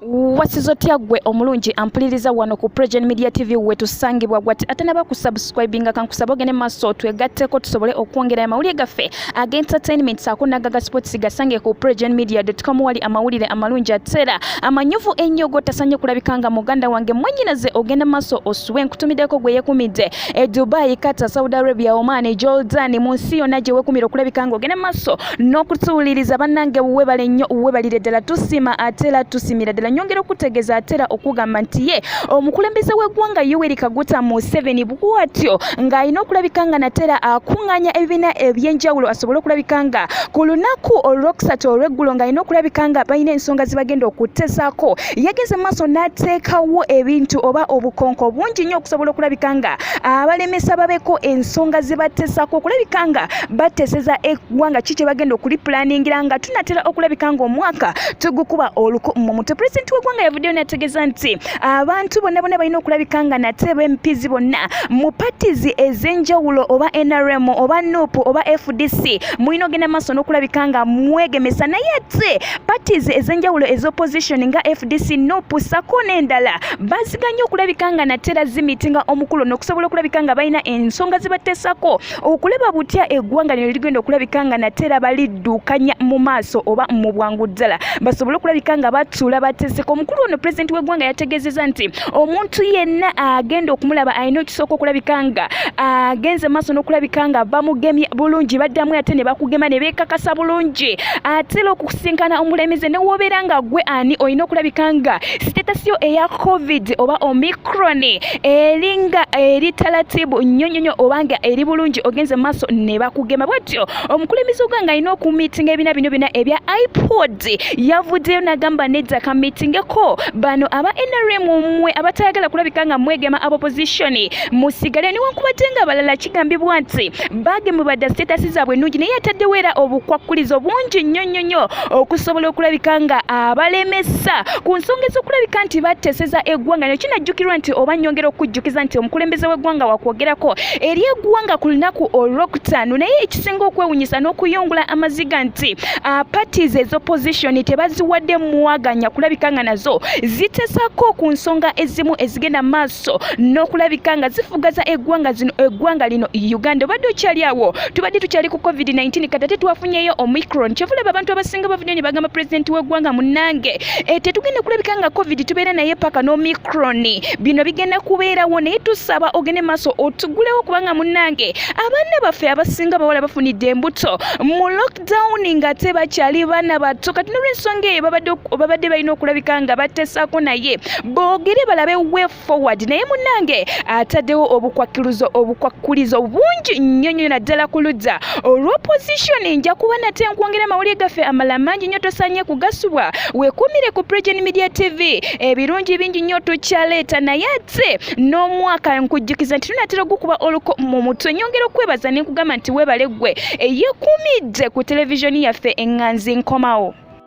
Wasizotya gwe omulungi ampuliriza wano ku Pregen Media TV wetusangibwa gwati atanaba ku subscribinga kankusaba ogende maso twegatteko tusobole okwongera amawulire gaffe entertainment akunagaga sports gasange ku pregenmedia.com wali amawulire amalungi atera amanyuvu ennyo gotasanye kulabikanga muganda wange mwenyinaze ogenda maso osuwe nkutumideko gwe yekumidde Dubai, Qatar, Saudi Arabia, Oman, Jordan munsi yonna gye wekumira okulabikanga ogenda maso n'okutuwuliriza bannange webale nnyo webalire ddala tusima atera tusimira ddala nyongera okutegeeza atera okugamba nti ye omukulembeze w'eggwanga Yoweri Kaguta Museveni bwatyo ng'alina okulabikanga natera akunganya ebibiina ebyenjawulo asobole okulabikanga ku lunaku olwokusatu olw'eggulo ng'alina okulabikanga balina ensonga zibagenda okutesaako yageze maaso n'ateekawo ebintu oba obukonko bungi nnyo okusobola okulabikanga abalemesa babeko ensonga zibatesaako okulabikanga bateseza eggwanga ki kye bagenda okulipulaningira nga tunatera okulabikanga omwaka tugukuba oluko mu mutwe. President w'eggwanga yavuddeyo n'ategeeza nti abantu bonna balina okulabikanga nate b'empizi bonna mu parties ez'enjawulo oba NRM oba NUP oba FDC mulina ogenda maaso n'okulabikanga mwegemesa naye ate parties ez'enjawulo ez'opposition nga FDC NUP sako n'endala baziganya okulabikanga natera zimitinga omukulu n'okusobola okulabikanga balina ensonga zibateesako okulaba butya eggwanga lino ligenda okulabikanga natera balidduukanya mu maaso oba mu bwangu ddala basobole okulabikanga batuula bateseko omukulu ono president w'eggwanga yategeezezza nti omuntu yenna agenda okumulaba alina ekisooka okulabikanga agenze maaso n'okulabikanga bamugemye bulungi baddamu ate ne bakugema ne beekakasa bulungi atera okusinkana omulemize ne wobeera nga gwe ani olina okulabikanga sitatasiyo eya covid oba omicron eringa eritalatibu nnyonyonyo obanga eri bulungi ogenze maaso ne bakugema bwatyo omukulembeze w'eggwanga alina okumiitinga ebibiina bino byonna ebya iPod yavuddeyo n'agamba nedda kamitingeko bano aba NRM mmwe abatayagala kulabikanga mwegema opposition musigale newankubadde nga abalala kigambibwa nti bagemu badda status zaabwe ennungi naye ataddewo era obukwakkulizo bungi nnyo okusobola okulabikanga abalemesa ku nsonga ez'okulabika nti bateseza eggwanga nayo kinajjukirwa nti oba nnyongera okujjukiza nti omukulembeze w'eggwanga wakwogerako eri eggwanga ku lunaku olwokutaano naye ekisinga okwewunyisa n'okuyungula amaziga nti parties ez'opposition tebaziwadde muwaganya kulabikanga nazo zitesako ku nsonga ezimu ezigenda maaso n'okulabikanga zifugaza eggwanga lino Uganda obadde okyali awo tubadde tukyali ku COVID-19 kata tetwafunyeyo Omicron kyevulaba abantu abasinga bavuddeyo ne bagamba president w'eggwanga munnange tetugenda kulabikanga covid tubeera naye paka n'Omicron bino bigenda kubeerawo naye tusaba ogende maaso otugulewo kubanga munnange abaana baffe abasinga bawala bafunidde embuto mu lockdown nga tebakyali baana bato kati n'olw'ensonga eyo babadde balina okulabikanga batesaako naye boogere balabe way forward naye munnange ataddewo obukwakkulizo bungi nnyo naddala ku ludda olw'opposition nja kuba nate nkwongera amawulire gaffe amala mangi nnyo tosanye kugasubwa weekuumire ku Pregen Media TV ebirungi bingi nnyo tukyaleeta naye ate n'omwaka nkujjukiza nti tunatera ogukuba oluko mu mutwe nyongera okwebaza ne nkugamba nti weebale ggwe eyeekuumidde ku televisioni yaffe Enganzi Nkomawo.